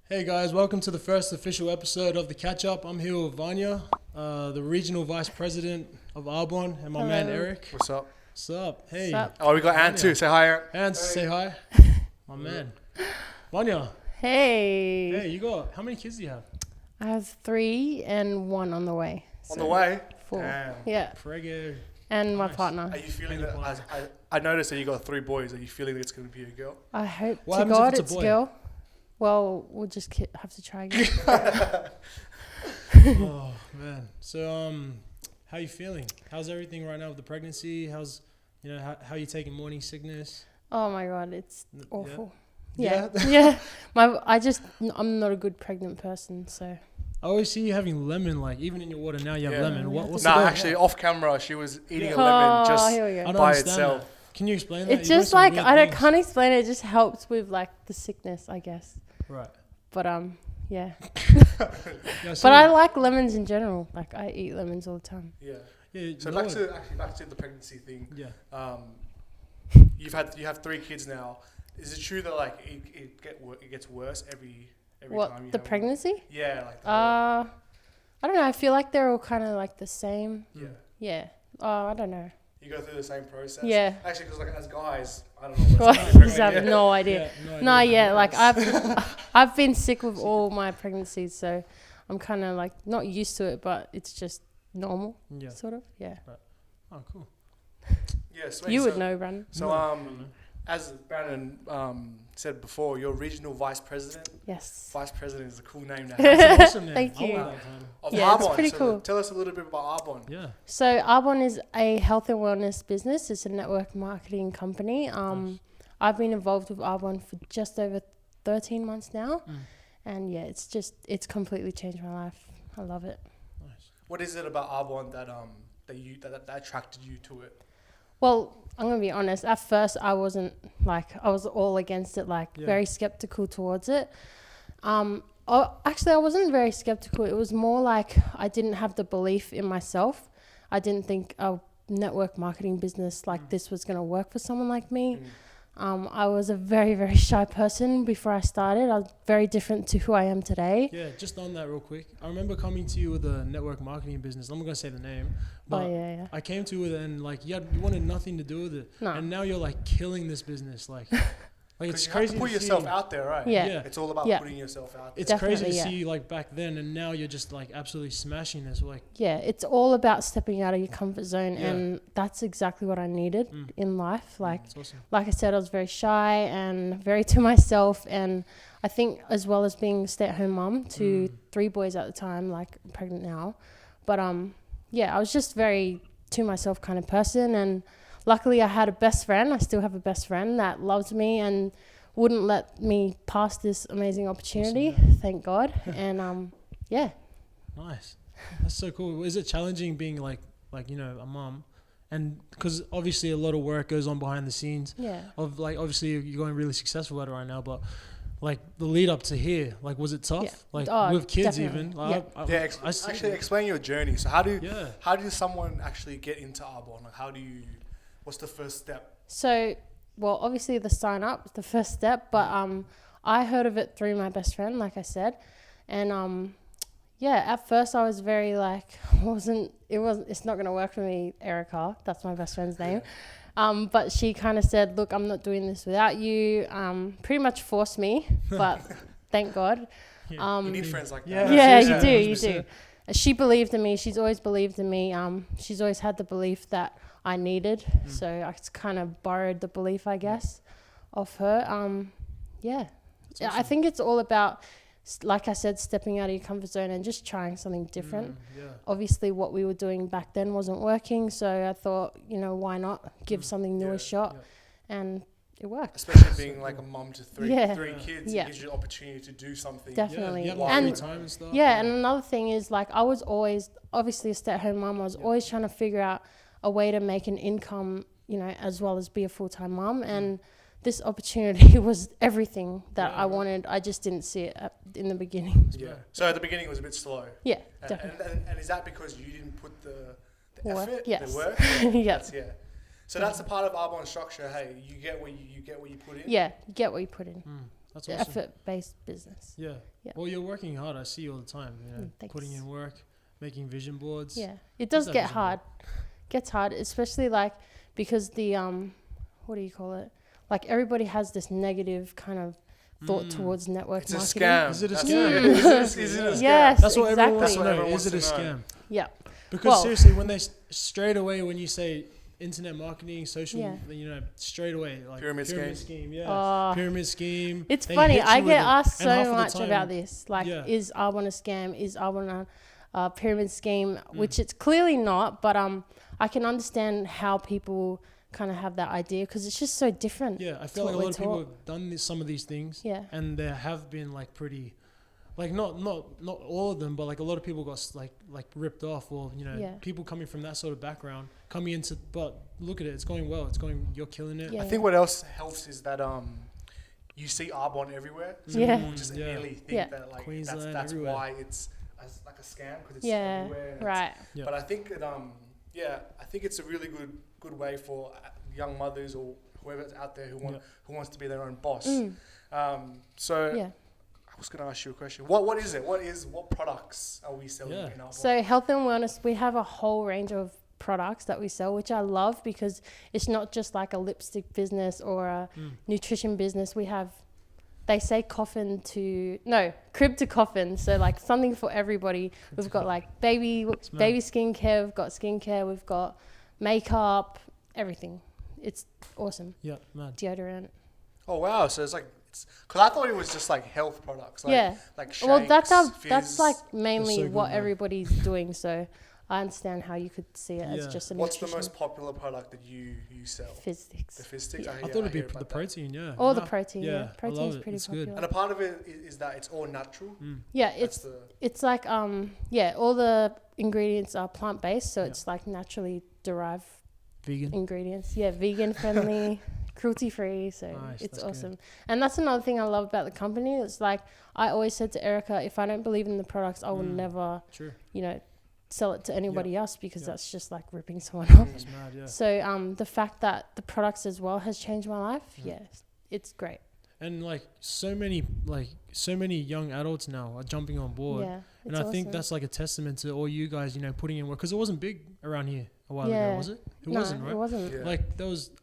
Hey guys, welcome to the first official episode of The Catch Up. I'm here with Vania, the Regional Vice President of Arbonne, and my man Eric. What's up? What's up? Hey. What's up? Oh, we got Ant too. Say hi, Ant. Ant, say hi. My man. Vania. Hey. Hey, you got, how many kids do you have? I have 3 and 1 on the way. On the way? 4. Damn. Yeah. Prego. And my Nice. partner. Are you feeling that? I noticed that you got 3 boys. Are you feeling that it's going to be a girl? I hope What to happens if God it's a it's boy? girl. Well, we'll just have to try again. Oh, man. So, how you feeling? How's everything right now with the pregnancy? How's, how you taking morning sickness? Oh my God, it's awful. Yeah? Yeah. I'm not a good pregnant person, so. I always see you having lemon, like, even in your water now you have Yeah. lemon. What's Nah, the deal? actually, off camera, she was eating a Oh, lemon just here we go. I don't by understand itself. that. Can you explain that? It's You got just some like, weird I things. can't explain it. It just helps with like the sickness, I guess. Right. But yeah. Yeah, But I like lemons in general. Like I eat lemons all the time. Yeah. Yeah, So no, back to the pregnancy thing. Yeah. You have 3 kids now. Is it true that like it gets worse every What, time you the have pregnancy? One? Yeah, like the I don't know. I feel like they're all kind of like the same. yeah. Yeah. Oh, I don't know. You go through the same process. Yeah. Actually, because like as guys, I don't know. Well, What's I happening. just have no idea. No, idea. yeah. Like I've been sick with all my pregnancies, so I'm kind of like not used to it, but it's just normal, Yeah. sort of. Yeah. Oh, cool. Yeah, sweet. You So- would know, Brandon. So as Brandon said before, you're regional vice president. Yes. Vice president is a cool name now. That's an awesome name. Thank I want you. that title. Of Yeah, it's Arbonne. pretty So cool. Tell us a little bit about Arbonne. Yeah. So Arbonne is a health and wellness business. It's a network marketing company. Nice. I've been involved with Arbonne for just over 13 months now, Mm. and yeah, it's completely changed my life. I love it. Nice. What is it about Arbonne that attracted you to it? Well, I'm going to be honest. At first, I was all against it, like Yeah. very skeptical towards it. Actually, I wasn't very skeptical. It was more like I didn't have the belief in myself. I didn't think a network marketing business like this was going to work for someone like me. I was a very, very shy person before I started. I was very different to who I am today. Yeah, just on that real quick. I remember coming to you with a network marketing business. I'm not going to say the name. But Oh, yeah. I came to you with it and like you wanted nothing to do with it. No. And now you're like killing this business. Like it's Because you crazy have to put to yourself see. out there, right? Yeah. It's all about Yeah. putting yourself out there. It's crazy to Definitely, see like back then and now you're just like absolutely smashing this. Like Yeah, it's all about stepping out of your comfort zone, Yeah. and that's exactly what I needed in life. it's awesome. Like I said, I was very shy and very to myself, and I think as well as being a stay-at-home mum to 3 boys at the time, like I'm pregnant now, but yeah, I was just very to myself kind of person, and luckily I had a best friend. I still have a best friend that loves me and wouldn't let me pass this amazing opportunity. Awesome, Thank God. And yeah. Nice. That's so cool. Is it challenging being like a mum? And because obviously a lot of work goes on behind the scenes. Yeah. Of like obviously you're going really successful at it right now, but like the lead up to here, like was it tough? Yeah. Like Oh, with kids definitely. even. Like, Yeah. I see Actually, that. explain your journey. So how do someone actually get into Arbonne? Like what's the first step? So, well, obviously the sign up is the first step, but I heard of it through my best friend, like I said, and yeah, at first I was very like, it's not gonna work for me, Erica. That's my best friend's name. But she kind of said, look, I'm not doing this without you. Pretty much forced me, but thank God. Yeah. You need friends like that. Yeah, seriously, you do. 100%. She believed in me. She's always believed in me. She's always had the belief that I needed. So I kind of borrowed the belief, I guess, of her. Yeah. That's I think it's all about, like I said, stepping out of your comfort zone and just trying something different. Yeah. Obviously, what we were doing back then wasn't working. So I thought, why not give something new a shot? Yeah. And it worked. Especially being like a mum to 3 Yeah. 3 kids, Yeah. it gives you the opportunity to do something. Definitely. Yeah, you Wow. have like And free time and stuff. yeah, and another thing is like I was always obviously a stay-at-home mum. I was always trying to figure out a way to make an income, as well as be a full-time mum. And this opportunity was everything that I wanted. I just didn't see it in the beginning. Yeah. So at the beginning it was a bit slow. Yeah, And, definitely. and is that because you didn't put the Work, effort, yes. the work? Yeah. So that's a part of Arbonne structure. Hey, you get what you put in. Yeah, you get what you put in. That's awesome. effort-based business. Yeah. Yeah. Well, you're working hard. I see you all the time. You know, Thanks. putting in work, making vision boards. Yeah, it does that get vision hard. Gets hard, especially like because the what do you call it? Like everybody has this negative kind of thought towards network It's a marketing. scam. Is it a That's scam? it. Is it a scam? Yes, That's what everyone wants to exactly. know. That's Is what it a everyone scam? Yeah, Because Well- seriously, when they straight away when you say internet marketing, social, Yeah. you know, straight away like Pyramid scheme, yeah, Oh. pyramid scheme. It's They funny. hit you I with get it, asked and half so of the much time- about this. Like, Yeah. is Arbonne a scam? Is Arbonne a pyramid scheme? Which it's clearly not. But I can understand how people kind of have that idea because it's just so different. Yeah, I to feel like a what lot of we're people taught. have done some of these things, Yeah. and there have been like pretty, like not all of them, but like a lot of people got like ripped off, or you know, Yeah. people coming from that sort of background coming into. But look at it, it's going well. You're killing it. Yeah. I think what else helps is that you see Arbonne everywhere. So Yeah. people just immediately think Yeah. that like Queensland, that's everywhere. why it's like a scam because it's Yeah. everywhere. and Right. Yeah. But I think it, I think it's a really good way for young mothers or whoever's out there who wants to be their own boss. So Yeah. I was going to ask you a question. What is it? What products are we selling Yeah. in Arbonne? So health and wellness, we have a whole range of products that we sell, which I love because it's not just like a lipstick business or a nutrition business. We have, they say crib to coffin. So like something for everybody. We've got like baby skincare, we've got skincare, we've got makeup, everything. It's awesome. Yeah, man. Deodorant. Oh wow! So it's like because I thought it was just like health products. Like, Yeah. Like Well, that's shakes, that's fizz. like That's mainly so good, what man. everybody's doing. So I understand how you could see it as Yeah. just a What's the nutrition most popular product that you sell? fizz sticks. The fizz sticks. Yeah. I thought it'd be hear the about that. protein. Yeah. Or the No, protein. Yeah, I protein's love it. pretty It's good. popular. And a part of it is that it's all natural. Yeah, That's it's like all the ingredients are plant based, so Yeah. it's like naturally derived Vegan. ingredients. Yeah, vegan friendly, cruelty free. So Nice, it's that's good. awesome. And that's another thing I love about the company. It's like I always said to Erica, if I don't believe in the products, I will never, True. sell it to anybody else because Yeah. that's just like ripping someone off. That's mad. Yeah. So the fact that the products as well has changed my life. Yeah, it's great. And like so many young adults now are jumping on board. Yeah, And it's I think awesome. that's like a testament to all you guys, putting in work. Because it wasn't big around here a while Yeah. ago, was it? It no, wasn't, right? It wasn't. Yeah. Like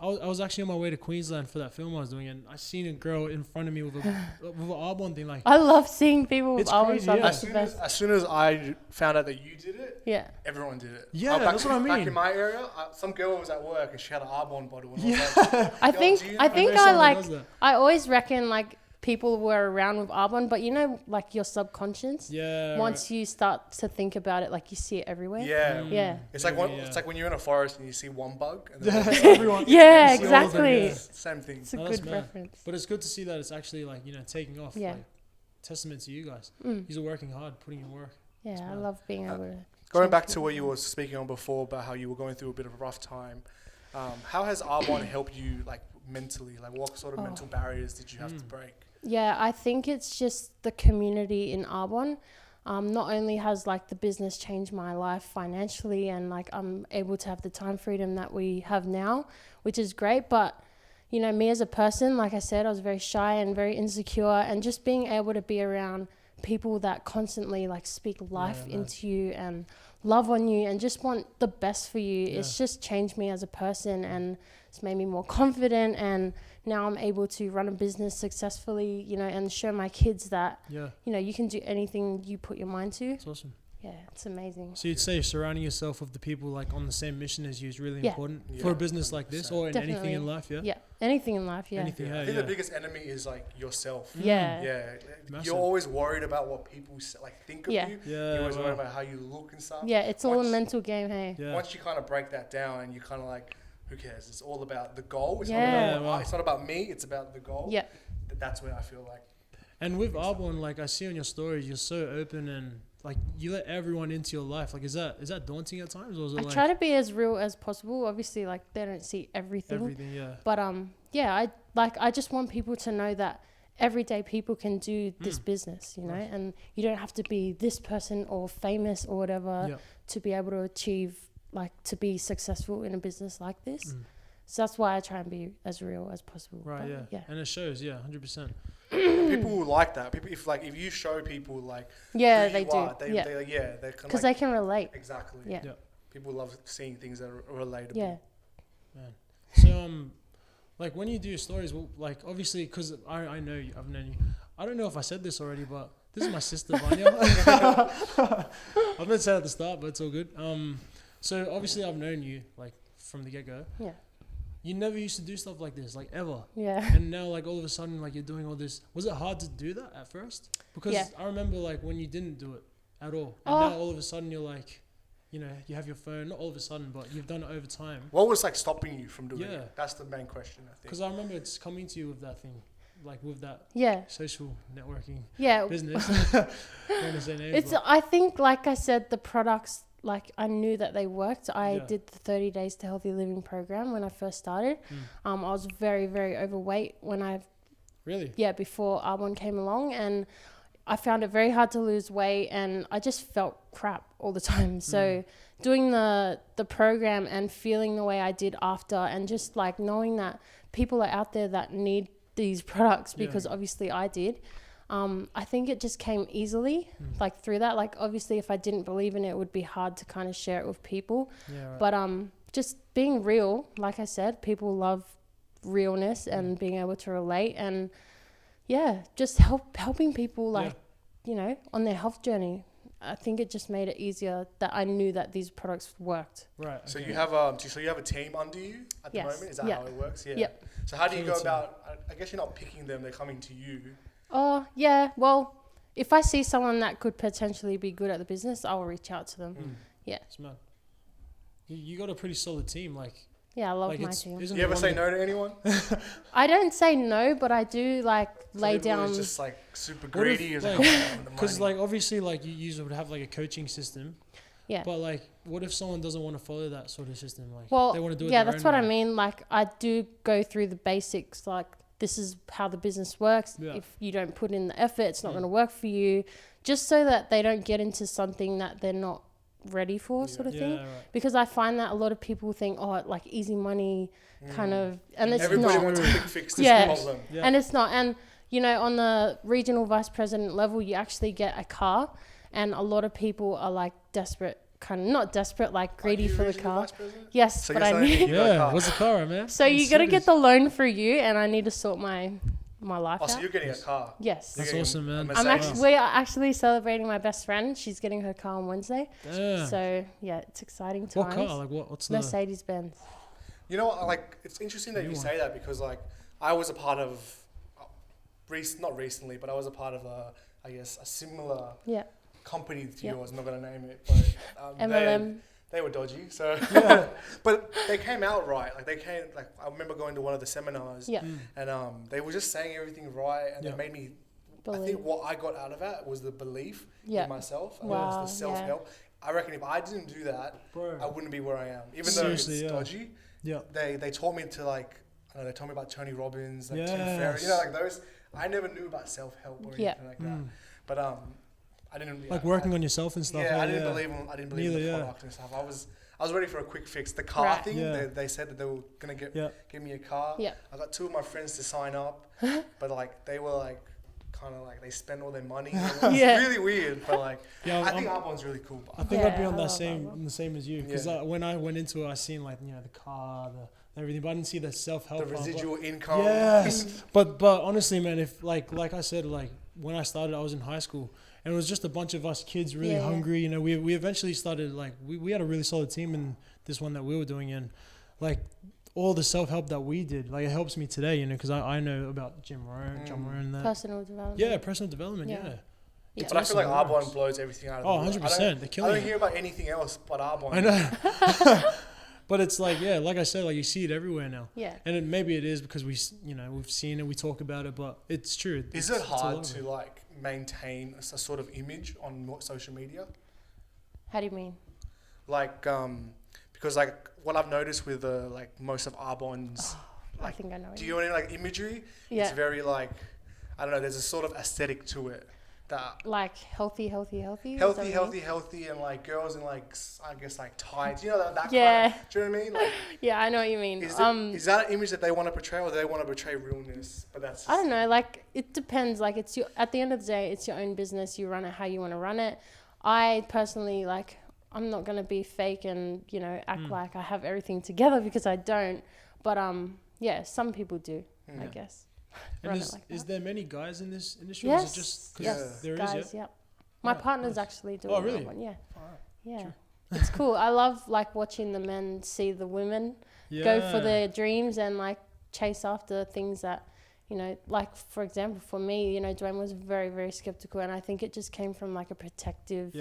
I was actually on my way to Queensland for that film I was doing, and I seen a girl in front of me with an Arbonne thing. Like, I love seeing people with It's almond crazy, stuff. yeah. That's the best. As soon as I found out that you did it, Yeah. everyone did it. Yeah, Back- that's what I Back mean. in my area, some girl was at work and she had an Arbonne bottle. And I was Yeah. like, I "Yo, think do you I know think know I someone like does that. I always reckon like people were around with Arbonne, but like your subconscious. yeah. Once you start to think about it, like you see it everywhere. Yeah. Yeah. It's like Maybe, it's like when you're in a forest and you see one bug. And Yeah, then everyone. Yeah, you see all of them, exactly. yeah. same thing. It's a No, that's good mad. reference. But it's good to see that it's actually like taking off. Yeah. Like, testament to you guys. Mm. You're working hard, putting in work. Yeah, I mad. love being able to. Going change back to people. what you were speaking on before about how you were going through a bit of a rough time, how has Arbonne helped you like mentally? Like what sort of mental barriers did you have to break? Yeah, I think it's just the community in Arbonne. Not only has like the business changed my life financially and like I'm able to have the time freedom that we have now, which is great, but me as a person, like I said, I was very shy and very insecure, and just being able to be around people that constantly like speak life into you and love on you and just want the best for you. It's just changed me as a person, and it's made me more confident, and now I'm able to run a business successfully, and show my kids that, Yeah. you can do anything you put your mind to. It's awesome. Yeah, it's amazing. So you'd say surrounding yourself with the people like on the same mission as you is really Yeah. important Yeah. for a business like this, or in anything in life. Yeah. Yeah, anything in life, yeah. Anything. I Hey, think yeah. the biggest enemy is like yourself. Yeah. Yeah, Massive. you're always worried about what people think of Yeah. you. Yeah, You're always wow. worried about how you look and stuff. Yeah, it's all a Once- mental game, hey. Yeah. Once you kind of break that down and you kind of like, who cares? It's all about the goal. It's, Yeah. not, Yeah, about, wow. it's not about me. It's about the goal. Yeah. That's where I feel like. And with Arbonne, like I see on your stories, you're so open and like you let everyone into your life. Like, is that daunting at times, or is it I like try to be as real as possible. Obviously, like they don't see everything. everything? Yeah. But yeah, I just want people to know that everyday people can do this business, and you don't have to be this person or famous or whatever Yeah. to be able to achieve, like to be successful in a business like this. So that's why I try and be as real as possible. Right. But, Yeah. And it shows. Yeah. 100%. People will like that. People, if you show people like Yeah, who they you do. are, Yeah. they're kind of Because they can relate. exactly. Yeah. Yeah. People love seeing things that are relatable. Yeah. Man. So like when you do your stories, well, like obviously because I know you, I've known you. I don't know if I said this already, but this is my sister Vania. I've not said at the start, but it's all good. So obviously I've known you like from the get go. Yeah. You never used to do stuff like this, like ever. Yeah. And now like all of a sudden like you're doing all this. Was it hard to do that at first? Because Yeah. I remember like when you didn't do it at all, and now all of a sudden you're like, you know, you have your phone. Not all of a sudden, but you've done it over time. What was like stopping you from doing Yeah. it? That's the main question, I think. Because I remember it's coming to you with that thing, like with that Yeah. social networking Yeah. business. I don't want to say names, It's, but I think, like I said, the products, like I knew that they worked. I Yeah. did the 30 Days to Healthy Living program when I first started. Mm. I was very, very overweight when really, before Arbonne came along, and I found it very hard to lose weight, and I just felt crap all the time. So doing the program and feeling the way I did after, and just like knowing that people are out there that need these products, because obviously I did. I think it just came easily, like through that. Like obviously if I didn't believe in it, it would be hard to kind of share it with people. yeah, right. But just being real, like I said, people love realness and being able to relate, and just helping people like, you know, on their health journey. I think it just made it easier that I knew that these products worked. right. So okay. you have a team under you at the Yes. moment. Is that Yeah. how it works? Yeah. Yep. So how do you Team go team. about? I guess you're not picking them; they're coming to you. Oh, yeah. Well, if I see someone that could potentially be good at the business, I'll reach out to them. Yeah. It's mad. You got a pretty solid team, like. Yeah, I love Like my it's, team. isn't You it ever one say of no to anyone? I don't say no, but I do like lay People who's down. just like super What if, greedy. like, Because because like obviously like you would have like a coaching system, Yeah. but like what if someone doesn't want to follow that sort of system? Like Well, they want to do it yeah, their that's own what I way. mean. Like I do go through the basics. Like this is how the business works. Yeah. If you don't put in the effort, it's not going to work for you. Just so that they don't get into something that they're not ready for, sort of Yeah, thing. right. Because I find that a lot of people think, oh, like easy money, kind of, and it's everybody not. wants a quick fix to Yeah. the problem. Yeah. And it's not. And, you know, on the regional vice president level, you actually get a car. And a lot of people are like desperate, kind of not desperate, like greedy Are you for the regional car. vice president? Yes, So but you're I saying need. you got a Yeah, car. what's the car, man? So you got to get the loan for you, and I need to sort my life Oh, out. so you're getting a car. Yes. That's You're getting awesome, man. a I'm Mercedes. actually, we are actually celebrating my best friend. She's getting her car on Wednesday. Damn. So yeah, it's exciting What times. car? Like what's the? Mercedes Benz. You know what? Like, it's interesting that New you one. say that because, like, I was a part of, not recently, but I was a part of I guess, a similar Yeah. company to Yeah. yours. I'm not gonna name it, but MLM. they were dodgy. So, but they came out right. Like they came. Like I remember going to one of the seminars, Yeah. and they were just saying everything right, and Yeah. it made me. I Believe. think what I got out of it was the belief Yeah. in myself. And Wow, it was the self-help. I reckon if I didn't do that, Bro. I wouldn't be where I am. Even Seriously, though yeah. it's dodgy, Yeah. they taught me to like, I don't know, they told me about Tony Robbins, like Tim Yes. Ferriss, you know, like those. I never knew about self-help or Yeah. anything like that. But I didn't Like working on yourself and stuff. Yeah, I yeah. didn't believe in Neither, the yeah. product and stuff. I was ready for a quick fix. The car Right. thing, Yeah. they said that they were gonna give me a car. Yeah. I got 2 of my friends to sign up, but like they were like kind of like they spent all their money. It was Yeah. really weird, but like Yeah, I think I'm- Arbonne's really cool. I think I'd be Yeah, on I that love same Arbonne. the same as you because Yeah. when I went into it, I seen like the car, the everything, but I didn't see the self help. The residual income. Yes, but honestly, man, if like I said, like when I started, I was in high school, and it was just a bunch of us kids really Yeah. hungry. You know, we eventually started like we had a really solid team in this one that we were doing, and like all the self help that we did, like it helps me today. You know, because I know about Jim Rohn, John Rohn, and that. Personal development. Yeah, personal development. Yeah. Yeah. Yeah. But I feel like awesome, it Arbonne works. blows everything out of Oh, the water. 100%. They're I killing don't it. hear about anything else but Arbonne. I know. But it's like, yeah, like I said, like you see it everywhere now. Yeah. And maybe it is because we've seen it, we talk about it, but it's true. Is It's it a hard lot of to it. like maintain a sort of image on social media? How do you mean? Like, because like what I've noticed with like most of Arbonne's, I like, think I know. what do you you know any like imagery? Yeah. It's very like, I don't know. There's a sort of aesthetic to it. that Like healthy. Is that what healthy, and like girls in like I guess like tights. You know that Yeah. kind of, do you know what I mean? Like, Yeah, I know what you mean. is that an image that they want to portray, or do they want to portray realness? But that's just, I don't know. Like it depends. Like it's your at the end of the day, it's your own business. You run it how you want to run it. I personally like. I'm not gonna be fake and act like I have everything together because I don't. But yeah, some people do. I guess. And is there many guys in this industry? Or is it just there guys, is, yeah? Yep. My Right, partner's nice. actually doing really? that one. Yeah. Alright, Yeah. true. It's cool. I love like watching the men see the women go for their dreams and like chase after things that, like for example, for me, Dwayne was very, very skeptical, and I think it just came from like a protective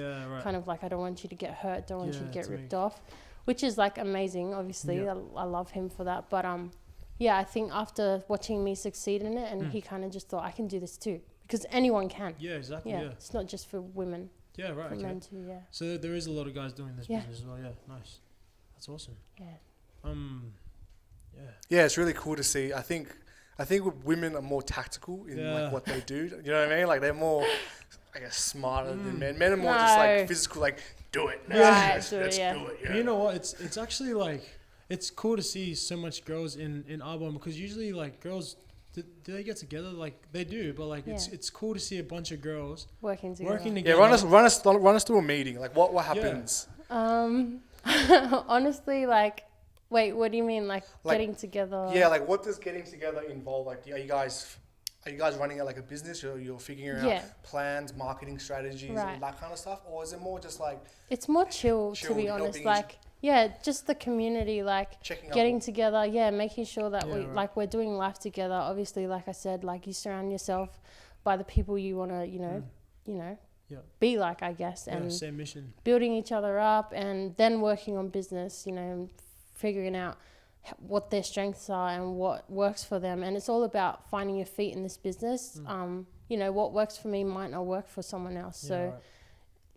kind of like, I don't want you to get hurt, don't want you to get ripped off, which is like amazing. Obviously, I love him for that. But yeah, I think after watching me succeed in it, and he kind of just thought, I can do this too, because anyone can. Yeah, exactly. Yeah, Yeah. it's not just for women. Yeah, right. For Okay. men too. Yeah. So there is a lot of guys doing this business as well. Yeah, nice. That's awesome. Yeah. yeah, it's really cool to see. I think women are more tactical in like what they do. You know what I mean? Like they're more, I guess, smarter than men. Men are more just like physical, like do it. Let's do it. Yeah. But you know what? It's actually like it's cool to see so much girls in Arbonne, because usually like girls. Do they get together? Like they do, but like it's cool to see a bunch of girls working together. Yeah, run us through a meeting. Like what happens? Honestly, like, wait, what do you mean? Like getting together? Yeah, like what does getting together involve? Like, are you guys running it like a business, or you're figuring out plans, marketing strategies, and that kind of stuff, or is it more just like? It's more chill to be honest. Like, just the community, like getting together. Yeah, making sure that we're doing life together. Obviously, like I said, like you surround yourself by the people you want to, be like, I guess, and same mission. Building each other up, and then working on business. Figuring out what their strengths are and what works for them, and it's all about finding your feet in this business. What works for me might not work for someone else. So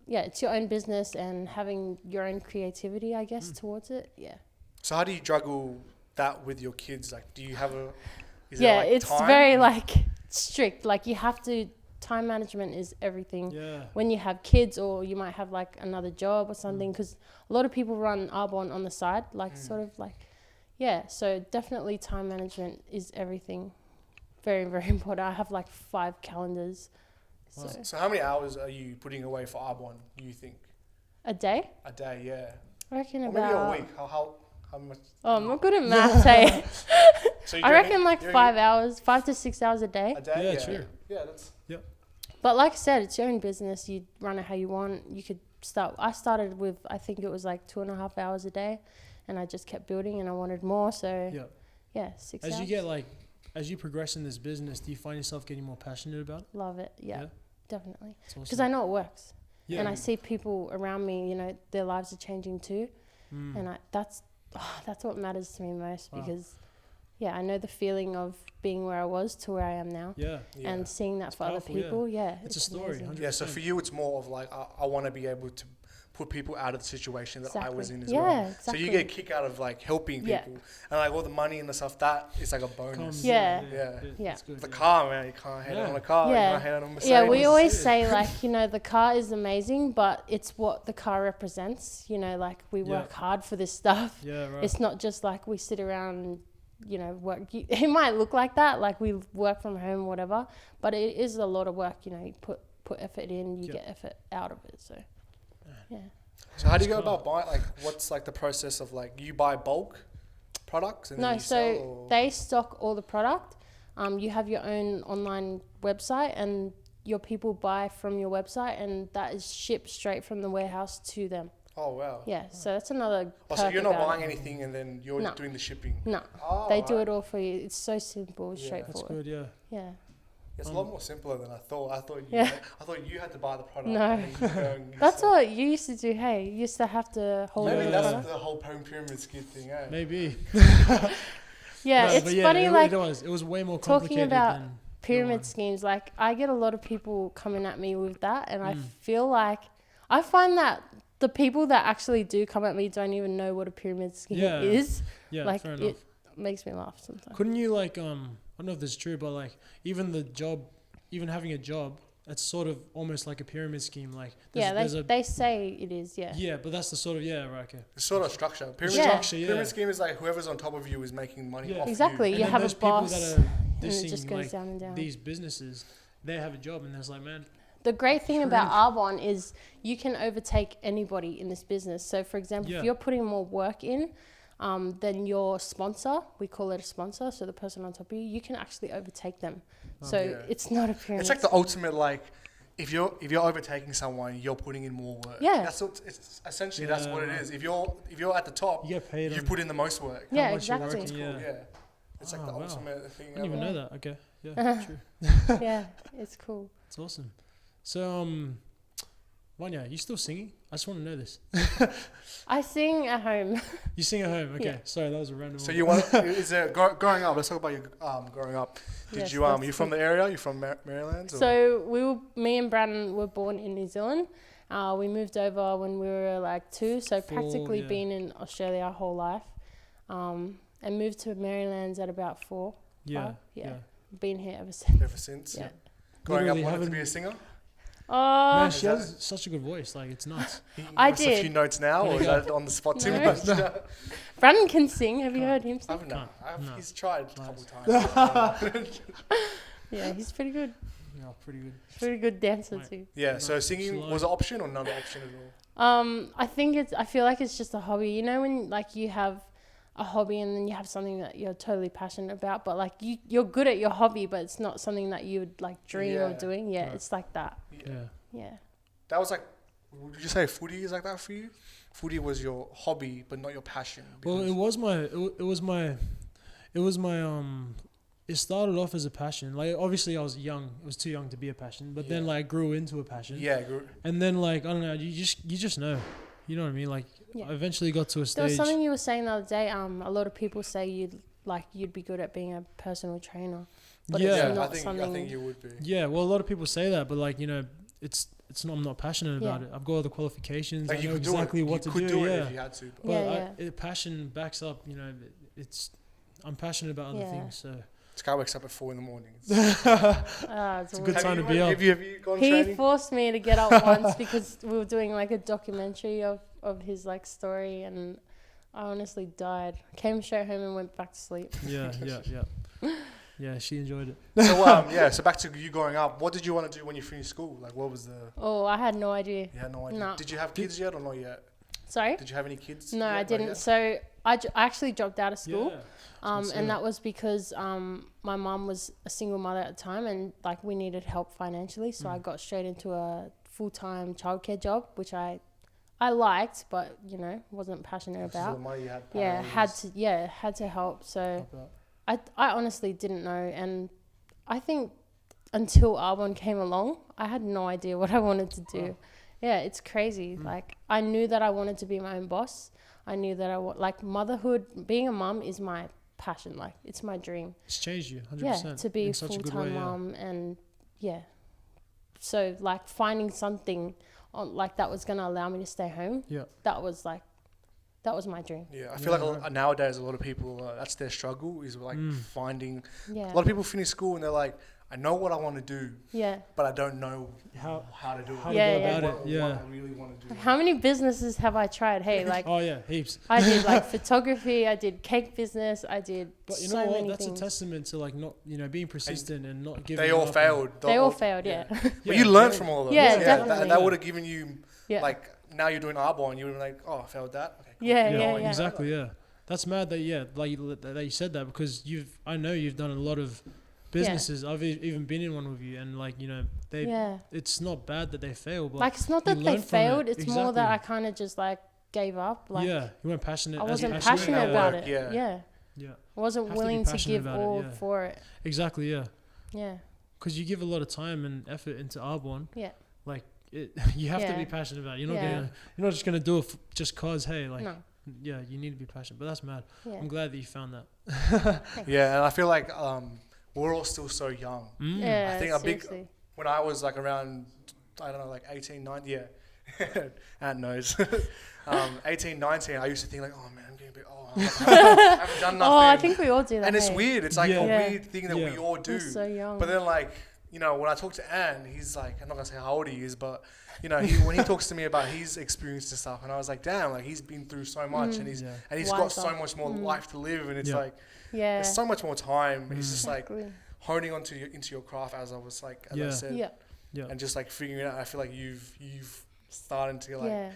it's your own business and having your own creativity, I guess, towards it. So how do you juggle that with your kids? Like, do you have it's time? Very like strict. Like you have to. Time management is everything. When you have kids, or you might have like another job or something, because a lot of people run Arbonne on the side, like sort of like. So definitely time management is everything. Very, very important. I have like 5 calendars. Wow. So how many hours are you putting away for Arbonne, you think? A day? A day, yeah. I reckon or about... maybe a week. How much? Oh, I'm not good at maths, hey. So I reckon like 5 hours, 5 to 6 hours a day. A day? Yeah, true. Yeah, that's... Yep. But like I said, it's your own business. You run it how you want. You could start... I started with, I think it was like 2.5 hours a day. And I just kept building, and I wanted more. So, 6 hours. As you progress in this business, do you find yourself getting more passionate about it? Love it. Yeah. Definitely. Because awesome. I know it works. Yeah. And I see people around me, their lives are changing too. And that's what matters to me most, because, I know the feeling of being where I was to where I am now. Yeah. And seeing that for other people. Yeah. It's a story. 100%. Yeah. So for you, it's more of like, I want to be able to put people out of the situation that I was in as well. Exactly. So you get a kick out of like helping people, and like all the money and the stuff, that is like a bonus. It's good, the car, man, you can't hate it on a car. You can't hate it on a Mercedes. Yeah, we always say like, the car is amazing, but it's what the car represents. Like we work hard for this stuff. Yeah, right. It's not just like we sit around and work. It might look like that, like we work from home, whatever, but it is a lot of work. You put effort in, you get effort out of it. So. Yeah. So how do you go about buying? Like, what's like the process of like you buy bulk products and then you sell? Or? They stock all the product. You have your own online website, and your people buy from your website, and that is shipped straight from the warehouse to them. Oh wow. Yeah. So that's another. So you're not buying anything, and then you're doing the shipping. No. They do it all for you. It's so simple, straightforward. That's good. Yeah. It's a lot more simpler than I thought. I thought you had to buy the product. No. And That's what you used to do. Hey, you used to have to hold. Maybe that's the whole home pyramid skid thing. Eh? Maybe. It's funny. It was way more complicated. Talking about pyramid schemes, like I get a lot of people coming at me with that, and I feel like I find that the people that actually do come at me don't even know what a pyramid scheme is. Yeah, like fair enough. It makes me laugh sometimes. Couldn't you I don't know if this is true, but like even having a job, it's sort of almost like a pyramid scheme. Like they say it is. Yeah. Yeah, but that's the sort of right. Okay. It's sort of structure. Pyramid Structure. Yeah. Pyramid scheme is like whoever's on top of you is making money off Exactly. you. You And have a those people boss, that are and it just dissing, goes like, down and down. these businesses, they have a job, and there's like, man. The great thing about Arbonne is you can overtake anybody in this business. So, for example, if you're putting more work in, then your sponsor, we call it a sponsor, so the person on top of you, you can actually overtake them. It's not a pyramid. It's like the ultimate, like, if you're overtaking someone, you're putting in more work. Yeah. That's what it's essentially that's what it is. If you're at the top, You get paid. you put in the most work. Yeah, much you're exactly. working, Yeah. It's like the wow. ultimate thing. I didn't even ever. know that. Okay. Yeah. True. Yeah, it's cool. It's awesome. So, Vania, you still singing? I just want to know this. I sing at home. You sing at home? Okay. Yeah. Sorry, that was a random So one. you want is there growing up? Let's talk about your growing up. Did Yes, you that's you from the area? You from Maryland? Or? So me and Brandon were born in New Zealand. We moved over when we were like 2, so practically been in Australia our whole life. And moved to Maryland at about 4. Yeah. 5. Yeah. Been here ever since. Ever since. Yeah. Growing up, Literally wanted to haven't- be a singer. Man, Is she that- has such a good voice. Like, it's nuts. I What's a did. few notes now, or is that on the spot too No. much? Brandon can sing. Have you heard him I sing? haven't. No. He's tried a Nice. couple times. Yeah, he's pretty good. Yeah, pretty good. Pretty good dancer Right. too. Yeah. So singing Slow. was an option or not an option at all? I feel like it's just a hobby. You know, when like you have a hobby and then you have something that you're totally passionate about, but like you're good at your hobby, but it's not something that you would like dream of doing. Yeah, Right. it's like that. Yeah. Yeah. That was like, would you say footy is like that for you? Footy was your hobby, but not your passion. Well, it was my it started off as a passion. Like, obviously I was young. It was too young to be a passion, but then like grew into a passion. Yeah. And then like, I don't know, you just know. You know what I mean? Like, Yeah. I eventually got to a There stage. was something you were saying the other day. A lot of people say you'd be good at being a personal trainer, but Yeah. it's Yeah. not I something. think you would be. Yeah, well, a lot of people say that, but like, you know, it's not. I'm not passionate about Yeah. it. I've got all the qualifications. Like I you know could exactly do it. what You to could do. do it Yeah, if you had to. But Yeah, but passion backs up. You know, I'm passionate about other Yeah. things. So this guy wakes up at 4 a.m. It's it's a good weird. time to be up. Have you gone He training? forced me to get up once because we were doing like a documentary of his like story, and I honestly died. Came straight home and went back to sleep. Yeah. Yeah, she enjoyed it. So so back to you growing up. What did you want to do when you finished school? Like, what was the? Oh, I had no idea. You had no idea. No. Did you have kids yet or not yet? Sorry? Did you have any kids? No, yet? I Not didn't. yet? So I actually dropped out of school. Yeah. I was gonna say And that. that was because my mum was a single mother at the time, and like we needed help financially, so I got straight into a full-time childcare job, which I liked, but you know wasn't passionate So the about. money you had Yeah, paid had to help. So Help out. I honestly didn't know, and I think until Arbonne came along, I had no idea what I wanted to do. Wow. Yeah, it's crazy. Like I knew that I wanted to be my own boss. I knew that like motherhood, being a mum is my passion. Like it's my dream. It's changed you 100%. Yeah, to be in a such a good full-time way, yeah. mum, and yeah. So like finding something on like that was gonna allow me to stay home. Yeah. That was my dream. Yeah, I feel Yeah, like right. nowadays a lot of people that's their struggle is like finding. Yeah. A lot of people finish school and they're like, I know what I want to do, Yeah. but I don't know How how to do it. how Yeah, to go yeah. about What it? Yeah. I really want to do. How many businesses have I tried? Hey, like Oh yeah, heaps. I did like photography, I did cake business, I did But you so know what? many That's things. a testament to like not being persistent and not giving. They all up and- failed. They all failed, yeah. But Yeah, you learned yeah. from all of them. Yeah, That, definitely. that would have given you Yeah. like now you're doing Arbonne, you would be like, oh, I failed that. Okay, cool. Yeah, Keep yeah, going. yeah. Exactly. Yeah. That's mad that that you said that because I know you've done a lot of businesses. I've even been in one with you, and like Yeah. it's not bad that they fail, but Like it's not that you they learn from it. failed, it's more that I Exactly. kind of just like gave up. Like yeah, you weren't passionate. I as wasn't passionate passionate about about work, it. yeah. Yeah. Yeah, I wasn't Have to be willing to passionate give about it, all yeah. for it. exactly. Yeah, Yeah. because you give a lot of time and effort into Arbonne. Yeah. Like you have to Yeah. be passionate about it. You're not Yeah. you're not just gonna do it just cause hey like No. yeah you need to be passionate. But that's mad. Yeah. I'm glad that you found that. Yeah, and I feel like we're all still so young. Yeah. I think a big- seriously. When I was like around, I don't know, like 18, 19, yeah. Ant knows. 18, 19, I used to think like, oh man, I'm getting a bit, I haven't done nothing. Oh, I think we all do that. and it's hey? weird. It's like Yeah. a Yeah. weird thing that Yeah. we all do. We're so young. But then like you know, when I talk to Anne, he's like, I'm not gonna say how old he is, but you know, when he talks to me about his experience and stuff, and I was like, damn, like he's been through so much, and he's got so much more life to live, and it's like, there's so much more time. It's just like honing into your craft, as I said, and just like figuring it out. I feel like you've started to like,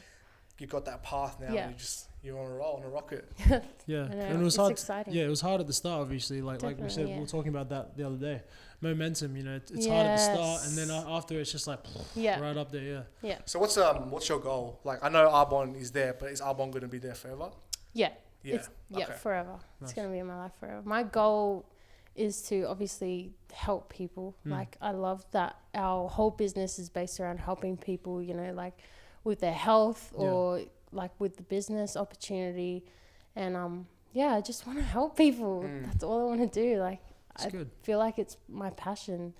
you got that path now, and you're on a roll, on a rocket. And it was hard. Exciting. Yeah, it was hard at the start, obviously. Like we said, we were talking about that the other day. Momentum, you know, it's hard at the start, and then after it's just like right up there. Yeah. So what's your goal? Like, I know Arbonne is there, but is Arbonne going to be there forever? Yeah. Yeah. Forever. Nice. It's going to be in my life forever. My goal is to obviously help people. Like, I love that our whole business is based around helping people, you know, like with their health or like with the business opportunity. And I just want to help people. That's all I want to do. Like, feel like it's my passion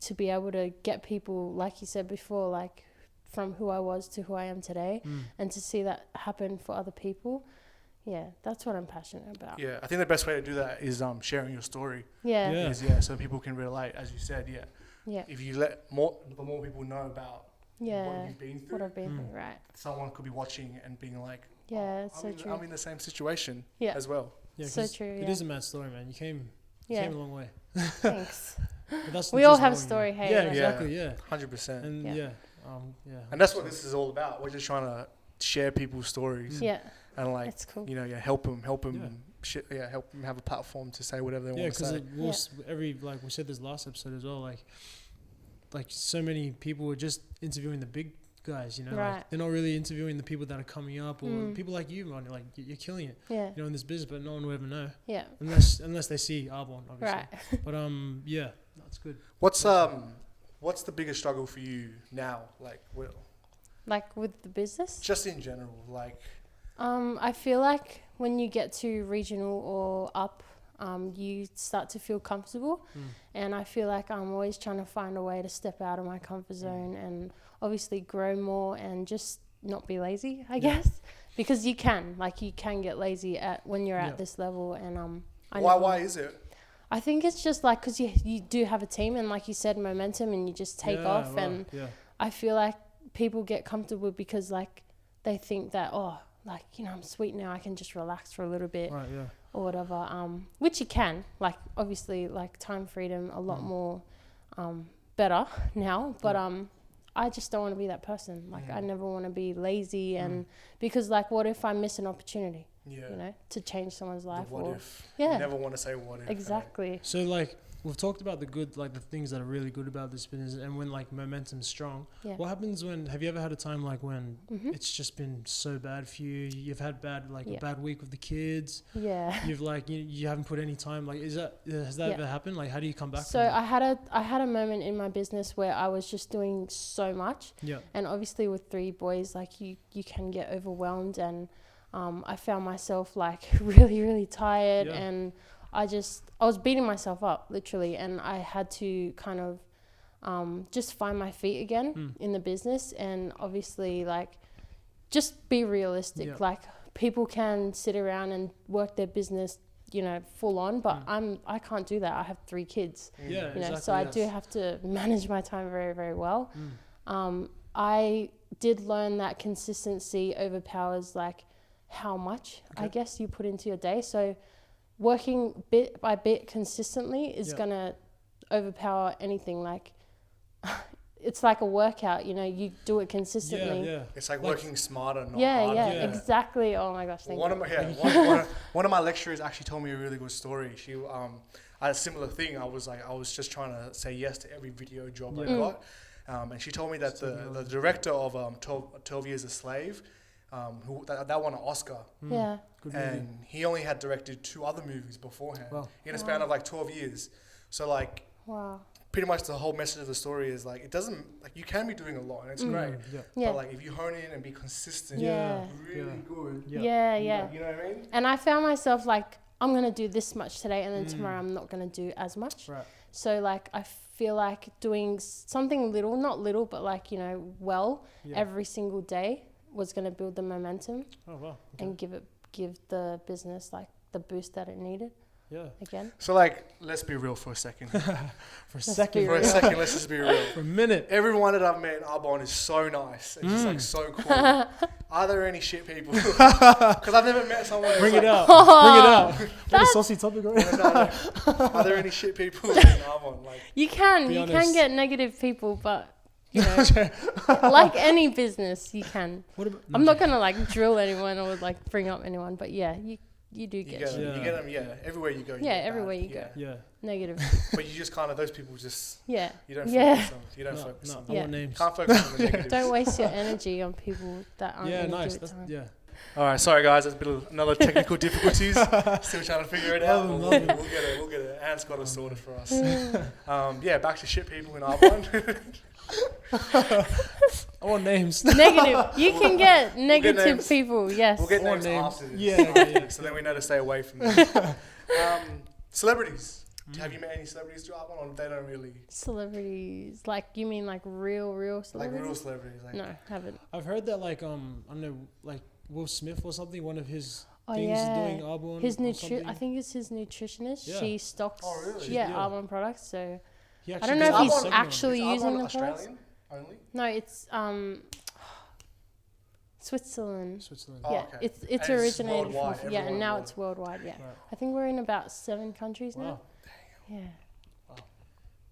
to be able to get people, like you said before, like from who I was to who I am today, and to see that happen for other people. Yeah, that's what I'm passionate about. Yeah, I think the best way to do that is sharing your story. So people can relate, as you said. If you let the more people know about what you've been through, what I've been through, right? Someone could be watching and being like, it's so true. I'm in the same situation as well. Yeah, so true. It is a mad story, man. You came a long way. Thanks. But we all have a story, hey? Yeah, exactly. 100%. And and that's what this is all about. We're just trying to share people's stories. And like, that's cool. You know, help them help them have a platform to say whatever they want to say. Because like we said this last episode as well, like so many people were just interviewing the big guys, you know, like they're not really interviewing the people that are coming up or people like you, man. Like, you're killing it, you know, in this business, but no one will ever know, unless they see Arbonne, obviously. But that's good. What's the biggest struggle for you now, like with the business, just in general, like I feel like when you get to regional or up, you start to feel comfortable, and I feel like I'm always trying to find a way to step out of my comfort zone and obviously grow more and just not be lazy, I guess, because you can get lazy when you're at this level. And why is it? I think it's just like because you do have a team, and like you said, momentum, and you just take off. And I feel like people get comfortable because like they think that, like, you know, I'm sweet now, I can just relax for a little bit, or whatever, which you can, like, obviously, like, time freedom a lot more better now, but I just don't want to be that person. Like, I never want to be lazy, and because, like, what if I miss an opportunity, you know, to change someone's life? What if? You never want to say what if. Exactly. Right? So, like, we've talked about the good, like the things that are really good about this business, and when like momentum's strong. What happens have you ever had a time like when it's just been so bad for you? You've had a bad week with the kids. You've like you haven't put any time. Like, has that ever happened? Like, how do you come back? So I had a moment in my business where I was just doing so much. And obviously with 3 boys, like you can get overwhelmed, and I found myself like really, really tired, and I was beating myself up, literally, and I had to kind of just find my feet again in the business, and obviously, like, just be realistic. Like, people can sit around and work their business, you know, full on, but I can't do that. I have 3 kids, you know, exactly, so I do have to manage my time very, very well. I did learn that consistency overpowers, like, how much, I guess, you put into your day. So working bit by bit consistently is going to overpower anything. Like, it's like a workout, you know, you do it consistently. It's like working smarter, not harder. Exactly. Oh my gosh, thank you. One of my lecturers actually told me a really good story. She I had a similar thing. I was just trying to say yes to every video job I got. And she told me that the director of 12 Years a Slave, that won an Oscar. Good and movie. he only had directed 2 other movies beforehand in a span of like 12 years. So like, pretty much the whole message of the story is like, it doesn't, like, you can be doing a lot and it's great, but like if you hone in and be consistent, really good. You know what I mean? And I found myself like, I'm gonna do this much today, and then tomorrow I'm not gonna do as much. So like, I feel like doing something little, not little, but like, you know, every single day was gonna build the momentum and give the business like the boost that it needed. again. So like, let's be real for a second. For a second, Let's just be real. for a minute. Everyone that I've met in Arbonne is so nice and just like so cool. Are there any shit people? Because I've never met someone. Bring it like, out. Bring it out. What a saucy topic. No. Are there any shit people in Arbonne? Like, You can honest. get negative people, but you know, like any business, you can. What about, I'm not gonna like drill anyone or like bring up anyone, but yeah, you do you get get shit. them. You get them. Yeah. Everywhere you go. You Yeah, get everywhere bad. you go. Yeah. Negative. But you just kind of, those people just, Yeah. you don't Yeah. focus on. You don't focus on. I want names. Can't focus on the negatives. Don't waste your energy on people that aren't Yeah, gonna nice. give it time. Yeah. All right, sorry guys, there's been another technical difficulties. Still trying to figure it out. Love them. We'll get it. We'll get it. Ant's got it sorted for us. Yeah, back to shit people in Arbonne. I want names. Negative. You can get negative names. people. Yes. We'll get Or names names. after this. Yeah. So then we know to stay away from them. Celebrities. Have you met any celebrities to Arbonne, or they don't really? Celebrities, like you mean like real Like celebrities? real celebrities. Like, No, haven't. I've heard that like I don't know, like Will Smith or something. One of his Oh things yeah. doing Arbonne. His or something. I think it's his nutritionist. Yeah. She stocks. Oh, really? Yeah, Yeah. Arbonne products. So He I actually don't know did if a he's segment on it. actually Is using Arbonne the products. Australian only? No, it's Switzerland. Switzerland. Oh, Yeah, okay. it's And it's originated worldwide, from and everywhere now world. it's worldwide. Yeah, Right. I think we're in about 7 countries now. Wow. Yeah.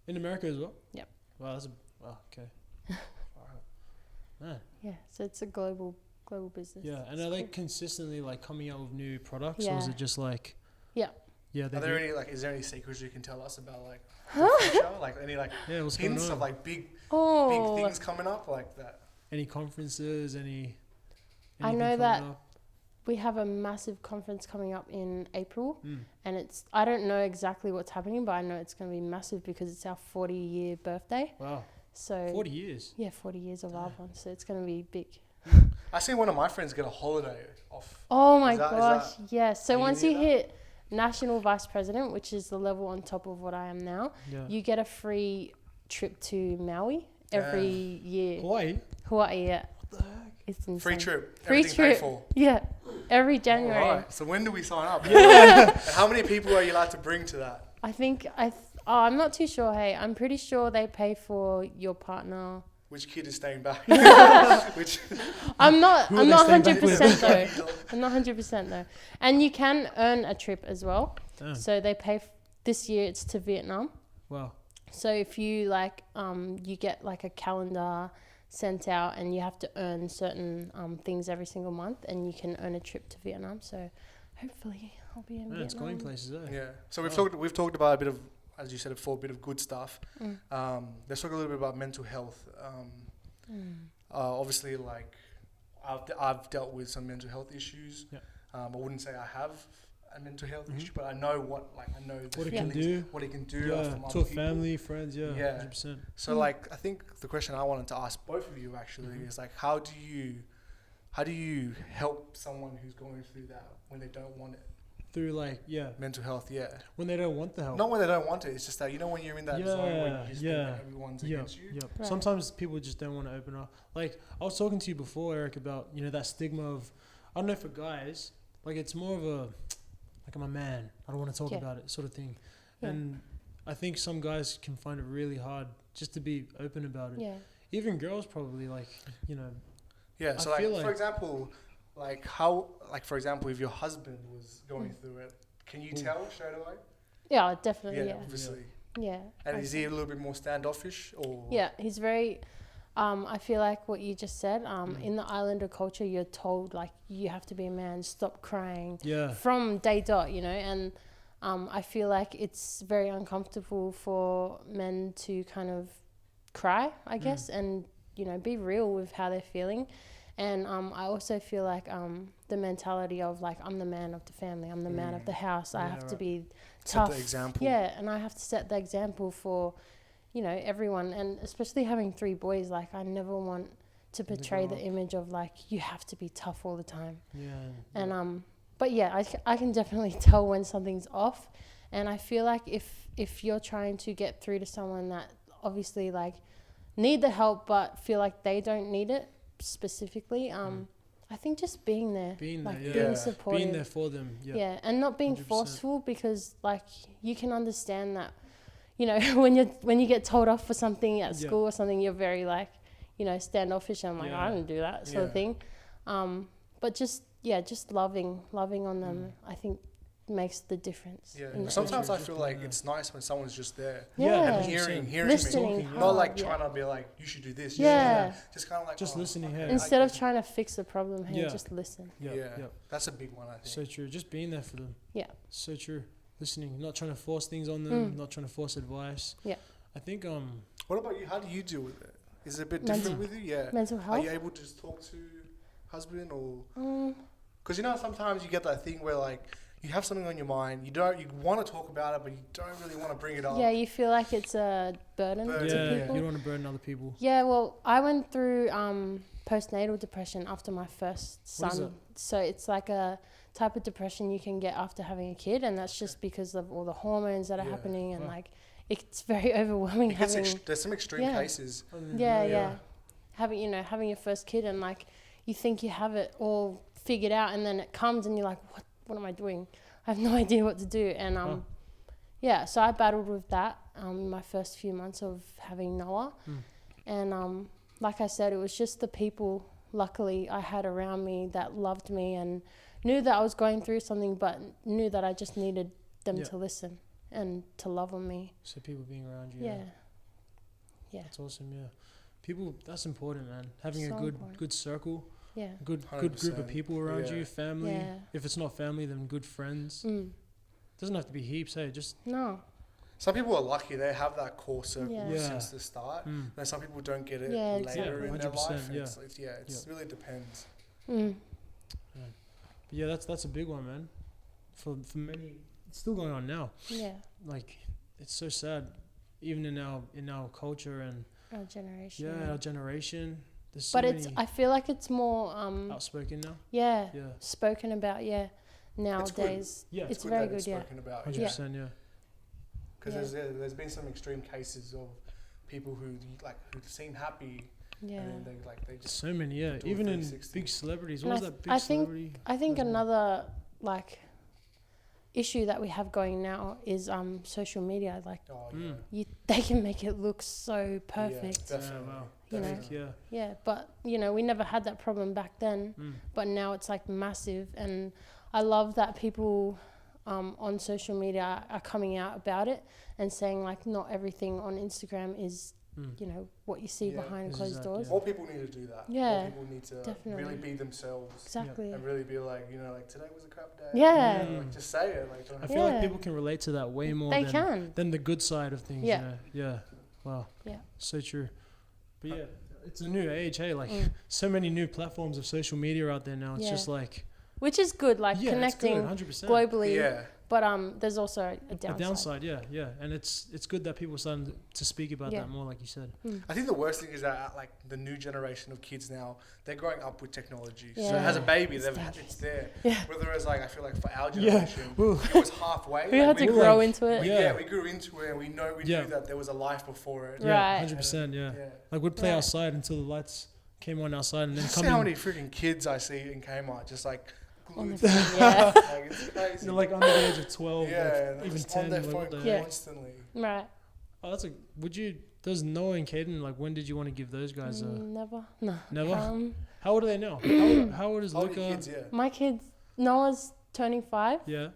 In America as well. Yep. Wow, that's a okay. Alright. Man. Yeah, so it's a global business. Yeah, and It's are they cool. consistently like coming out with new products, or is Yeah. it just like? Yeah. Yeah. Are They there do. any like? Is there any secrets you can tell us about like the future? Like any like Yeah. What's going hints on? of like big Oh, things coming up like that? Any conferences? Any? I anything know coming that up? we have a massive conference coming up in April, Mm. and I don't know exactly what's happening, but I know it's going to be massive because it's our 40-year birthday. Wow. So 40 years. yeah, 40 years of Arbonne, so it's going to be big. I seen one of my friends get a holiday off. Oh my Is that- gosh, yes. So are you once near you that? hit national vice president, which is the level on top of what I am now, Yeah. you get a free trip to Maui every year. Hawaii. Hawaii, yeah. What the heck? It's insane. Free trip. Free Everything trip. paid for. Yeah, every January. Alright. So when do we sign up? And how many people are you allowed to bring to that? I think I'm not too sure. Hey, I'm pretty sure they pay for your partner. Which kid is staying back? Which I'm not. Who are I'm they not staying back with? 100% though. I'm not 100% though. And you can earn a trip as well. Damn. So they pay. This year it's to Vietnam. Wow. So if you like, you get like a calendar sent out, and you have to earn certain things every single month, and you can earn a trip to Vietnam. So hopefully I'll be in Man, it's going Vietnam. places, eh? yeah. So Oh. we've talked about a bit of, as you said before, a bit of good stuff. Mm. Let's talk a little bit about mental health. Mm. Obviously, like I've dealt with some mental health issues. Yeah. I wouldn't say I have a mental health Mhm. issue, but I know the What it can feelings, do. what it can do Yeah. from other To a people. family, friends. Yeah. Yeah. 100%. So like I think the question I wanted to ask both of you actually Mhm. is like how do you help someone who's going through that when they don't want it? Through like Mental health, yeah. when they don't want the help. Not when they don't want it, it's just that when you're in that zone where Yeah, you just yeah. think that everyone's against you. Yep. Right. Sometimes people just don't want to open up. Like I was talking to you before, Eric, about that stigma of, I don't know, for guys, like it's more of a like I'm a man, I don't want to talk Yeah. about it sort of thing. Yeah. And I think some guys can find it really hard just to be open about it. Yeah. Even girls probably like Yeah, I so feel for like- example, for example, if your husband was going through it, can you tell straight away? Yeah, definitely. Yeah. Obviously. Yeah. And I is he a little bit more standoffish or? Yeah, he's very. I feel like what you just said. In the Islander culture, you're told like you have to be a man, stop crying yeah. from day dot. And I feel like it's very uncomfortable for men to kind of cry, I guess, and be real with how they're feeling. And I also feel like the mentality of like I'm the man of the family, I'm the man of the house. I Yeah, have to right. be Set tough. the example. Yeah, and I have to set the example for, everyone, and especially having 3 boys. Like I never want to When they portray grow the up. image of like you have to be tough all the time. Yeah. And but yeah, I can definitely tell when something's off, and I feel like if you're trying to get through to someone that obviously like need the help but feel like they don't need it specifically, I think just being there. Being like there, being yeah. supportive. Being there for them. Yeah. Yeah, and not being 100%. forceful, because like you can understand that, you know, when you get told off for something at Yeah. school or something, you're very like, you know, standoffish. I'm like, Yeah. I didn't do that sort of Yeah. thing. But just loving on them, I think makes the difference. Yeah. in Sometimes I Just feel being like there. it's nice when someone's just there. Yeah. And 100%. hearing Listening me. hard, Not like yeah. trying to be like, you should do this. Yeah. Just kind of like, Just listening, okay, hey. I Instead of get it. trying to fix the problem, hey, Yeah. just listen. Yeah. Yeah. Yeah. That's a big one, I think. So true. Just being there for them. Yeah. So true. Listening, not trying to force things on them, not trying to force advice. Yeah. I think What about you? How do you deal with it? Is it a bit Mental- different with you? Yeah. Mental Are health. you able to just talk to husband or? Um, Because you know sometimes you get that thing where like you have something on your mind, you want to talk about it, but you don't really want to bring it up. yeah, you feel like it's a burden Burden. to yeah, people. you don't want to burden other people. Yeah, well, I went through postnatal depression after my first What is son. So it's like a type of depression you can get after having a kid, and that's just because of all the hormones that are Yeah. happening, and Wow. like it's very overwhelming It gets having. there's some extreme Yeah. cases. Yeah. Having having your first kid, and like you think you have it all figured out, and then it comes and you're like, what am I doing? I have no idea what to do. And Wow. yeah, so I battled with that my first few months of having Noah. And like I said, it was just the people luckily I had around me that loved me and knew that I was going through something, but knew that I just needed them Yeah. to listen and to love on me. So people being around you. Yeah. Yeah. That's awesome. Yeah. People, that's important, man. Having So a good important. good circle, Yeah. good group of 100%. people around Yeah. you, family. Yeah. If it's not family, then good friends. Mm. Doesn't have to be heaps. Hey, just No. Some people are lucky; they have that core circle Yeah. Yeah. since the start. mm, Then some people don't get it Yeah, later exactly. in their 100%, life. yeah. It's really depends. Mm. but yeah, that's a big one, man. For many, it's still going on now. Yeah. Like, it's so sad, even in our culture and Our generation. yeah, our generation. There's so But many I feel like it's more outspoken now. yeah, Yeah, spoken about, yeah, good. nowadays. yeah, It's good very that it's good, yeah. spoken about. 100%. Yeah. Because Yeah. there's been some extreme cases of people who seem happy Yeah. and then they just So many, yeah. do a Even in 360. big celebrities. And What was I that big I think- celebrity? I think What was it? another like issue that we have going now is social media. Like oh Mm. they can make it look so perfect. Yeah, definitely. wow. You know. Fake, yeah. Yeah, but we never had that problem back then. Mm. But now it's like massive, and I love that people on social media are coming out about it and saying like not everything on Instagram is Mm. what you see Yeah. behind This is closed that, doors. yeah. More people need to do that. Yeah, More people need to definitely. really be themselves Exactly. and really be like, like today was a crap day. Yeah. Like, just say it. Like, don't I have feel like Yeah. people can relate to that way more They than, can. than the good side of things. Yeah. Yeah. Wow. Yeah. So true. But yeah, it's a new age. Hey, like Mm. so many new platforms of social media out there now. It's Yeah. just like Which is good, like yeah, connecting 100%. globally. Yeah. But there's also a A downside. downside, yeah, and it's good that people are starting to speak about Yeah. that more, like you said. I think the worst thing is that like the new generation of kids now, they're growing up with technology. So Yeah. as a baby, It's it's there. Yeah. Whereas like I feel like for our Yeah. generation, Well, it was halfway. We like, had to we- grow like- into it. Yeah. we grew into it and we Yeah. knew that there was a life before it. Right. yeah, 100%, yeah. Yeah. Like we'd play Right. outside until the lights came on outside, and then Just come see how in. many freaking kids I see in Kmart just like On the glued. phone, yeah. Like, it's crazy. They're like under the age of 12, yeah, and like, they're even just 10. on their like, phone what the Yeah. heck? constantly. Right. Oh, that's a. Does Noah and Caden, like, when did you want to give those guys a. Never. No. Never? Um, How old are they now? How old is How old are Luca? your kids? Yeah. my kids, Noah's turning 5. Yeah.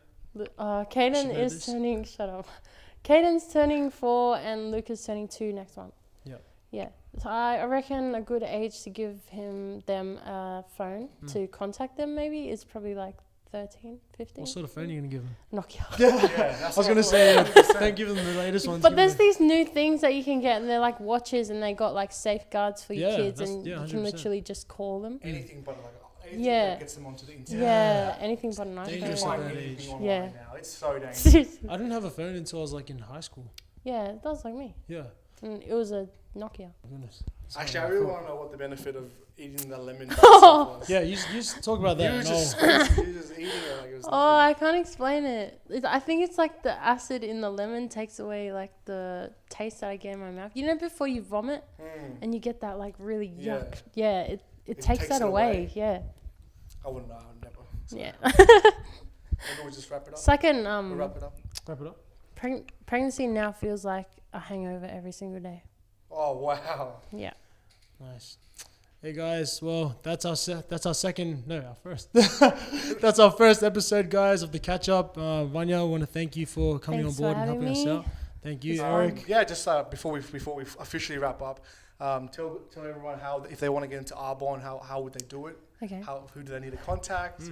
Caden Should know is this. turning. Shut up. Caden's turning 4 and Luca's turning 2 next month. Yeah. Yeah. So I reckon a good age to give them a phone Mm. to contact them maybe is probably like 13, 15. What sort of phone are you going to give them? Nokia. Yeah, that's I was what going to thought. say, 100%. don't give them the latest ones. But give there's them these new things that you can get, and they're like watches, and they got like safeguards for your Yeah, kids, that's- and yeah, you can 100%. literally just call them. Anything but like anything Yeah. that gets them onto the internet. Yeah, anything but an Dangerous iPhone. at Find that anything age. online Yeah. now. It's so dangerous. Seriously. I didn't have a phone until I was like in high school. Yeah, that was like me. Yeah. And it was a Nokia. My goodness. That's Actually, how I really thought. want to know what the benefit of eating the lemon by itself was. Yeah, you just talk about You that. were and just, I'll- you were just eating it like it was Oh, nothing. I can't explain it. I think it's like the acid in the lemon takes away like the taste that I get in my mouth. You know, before you vomit Mm. and you get that like really Yeah. yuck. Yeah, it It takes takes that it away. away. Yeah. I wouldn't know. I would never. So Yeah. maybe we'll just wrap it up. It's like We'll wrap it up. Wrap it up. Pregnancy now feels like a hangover every single day. Oh wow. Yeah. Nice. Hey guys, well that's our first. That's our first episode, guys, of the catch up. Vanya, I want to thank you for coming Thanks on board for and helping having us me. out. Thank you, Eric. Yeah, just before we officially wrap up, tell everyone how, if they want to get into Arbonne, how would they do it? Okay. Who do they need to contact?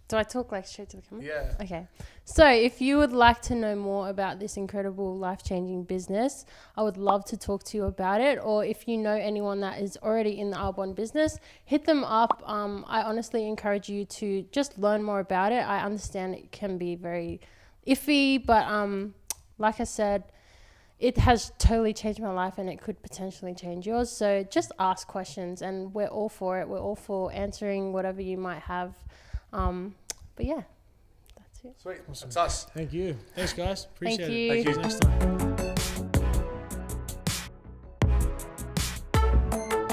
Do I talk like straight to the camera? Yeah. Okay. So if you would like to know more about this incredible life-changing business, I would love to talk to you about it. Or if you know anyone that is already in the Arbonne business, hit them up. I honestly encourage you to just learn more about it. I understand it can be very iffy, but like I said, it has totally changed my life and it could potentially change yours. So just ask questions and we're all for it. We're all for answering whatever you might have. But yeah, that's it. Sweet. That's us. Thank you. Thanks, guys. Appreciate Thank it. you. Thank you. See you next time.